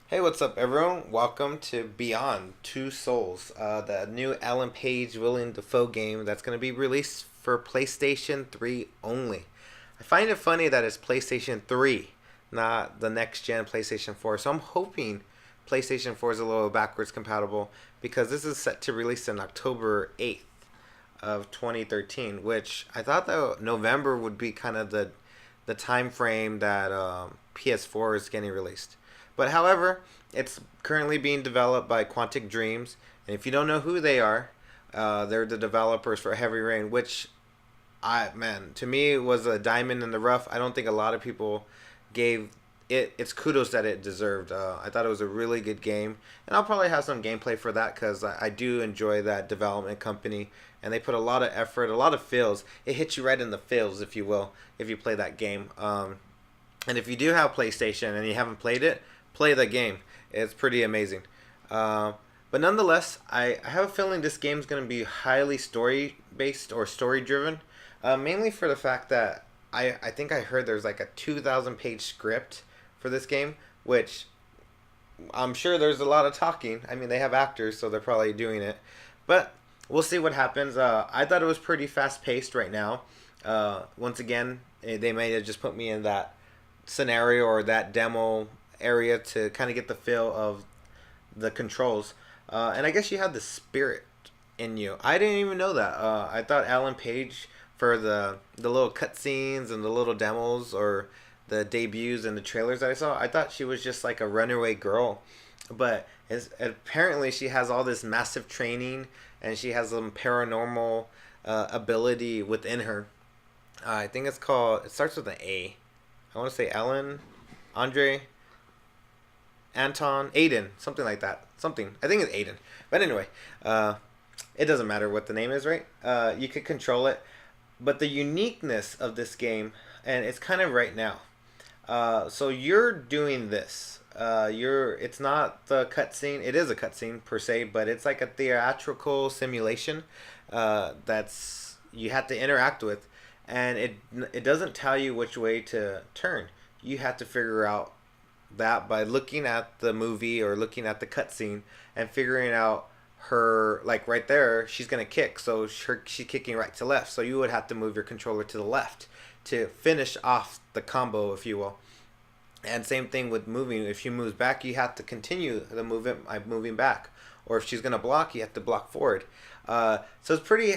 Hey, what's up, everyone? Welcome to Beyond Two Souls, the new Alan Page, Willem Dafoe game that's going to be released for PlayStation 3 only. I find it funny that it's PlayStation 3, not the next gen PlayStation 4. So I'm hoping PlayStation 4 is a little backwards compatible because this is set to release on October 8th of 2013, which I thought that November would be kind of the time frame that PS4 is getting released. But however, it's currently being developed by Quantic Dreams, and if you don't know who they are, they're the developers for Heavy Rain, which to me was a diamond in the rough. I don't think a lot of people gave it its kudos that it deserved. I thought it was a really good game, and I'll probably have some gameplay for that because I do enjoy that development company, and they put a lot of effort, a lot of feels. It hits you right in the feels, if you will, if you play that game. And if you do have PlayStation and you haven't played it, play the game. It's pretty amazing. But nonetheless, I have a feeling this game is going to be highly story based or story driven. Mainly for the fact that I think I heard there's like a 2,000 page script for this game, which I'm sure there's a lot of talking. I mean, they have actors, so they're probably doing it. But we'll see what happens. I thought it was pretty fast paced right now. Once again, they may have just put me in that scenario or that demo area to kind of get the feel of the controls. And I guess you have the spirit in you. I didn't even know that. I thought Alan Page for the little cutscenes and the little demos or the debuts and the trailers that I saw, I thought she was just like a runaway girl. But apparently she has all this massive training and she has some paranormal ability within her. I think it's called, it starts with an A. I want to say Ellen, Andre, Anton, Aiden, something like that. Something. I think it's Aiden. But anyway, it doesn't matter what the name is, right? You could control it. But the uniqueness of this game, and it's kind of right now. So you're doing this. It's not the cutscene. It is a cutscene per se, but it's like a theatrical simulation that's you have to interact with, and it doesn't tell you which way to turn. You have to figure out that by looking at the movie or looking at the cutscene and figuring out her, like right there she's gonna kick, so she's kicking right to left, so you would have to move your controller to the left to finish off the combo, if you will. And same thing with moving. If she moves back, you have to continue the movement by moving back, or if she's gonna block, you have to block forward. So it's pretty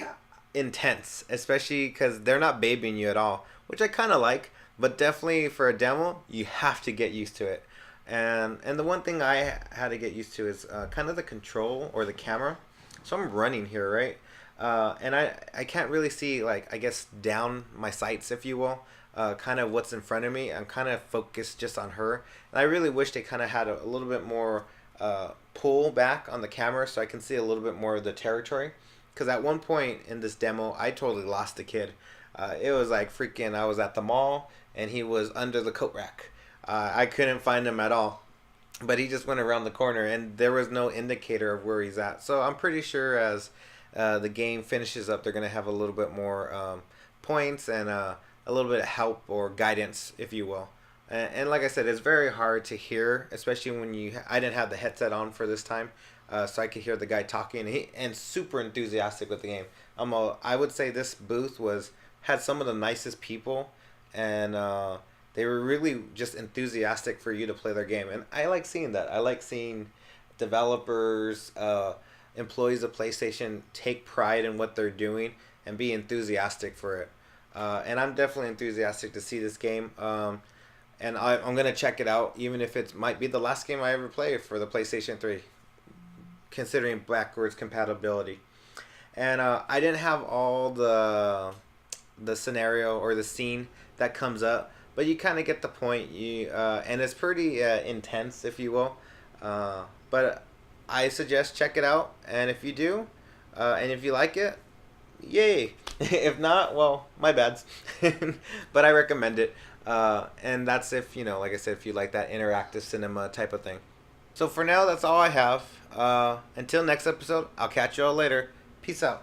intense, especially because they're not babying you at all, which I kind of like. But definitely for a demo, you have to get used to it. And the one thing I had to get used to is kind of the control or the camera. So I'm running here, right? And I can't really see, like, I guess down my sights, if you will. Kind of what's in front of me. I'm kind of focused just on her. And I really wish they kind of had a little bit more pull back on the camera so I can see a little bit more of the territory. Because at one point in this demo, I totally lost the kid. It was like freaking, I was at the mall and he was under the coat rack. I couldn't find him at all. But he just went around the corner and there was no indicator of where he's at. So I'm pretty sure as the game finishes up, they're going to have a little bit more points and a little bit of help or guidance, if you will. And like I said, it's very hard to hear, especially when I didn't have the headset on for this time. So I could hear the guy talking and super enthusiastic with the game. I would say this booth had some of the nicest people, and they were really just enthusiastic for you to play their game. And I like seeing that. I like seeing developers, employees of PlayStation take pride in what they're doing and be enthusiastic for it. And I'm definitely enthusiastic to see this game. And I'm going to check it out, even if it might be the last game I ever play for the PlayStation 3, considering backwards compatibility. And I didn't have all the scenario or the scene that comes up, but you kind of get the point. And it's pretty intense, if you will. But I suggest check it out, and if you do, and if you like it, yay. If not, well, my bads. But I recommend it. And that's if, like I said, if you like that interactive cinema type of thing. So for now, that's all I have. Until next episode, I'll catch you all later. Peace out.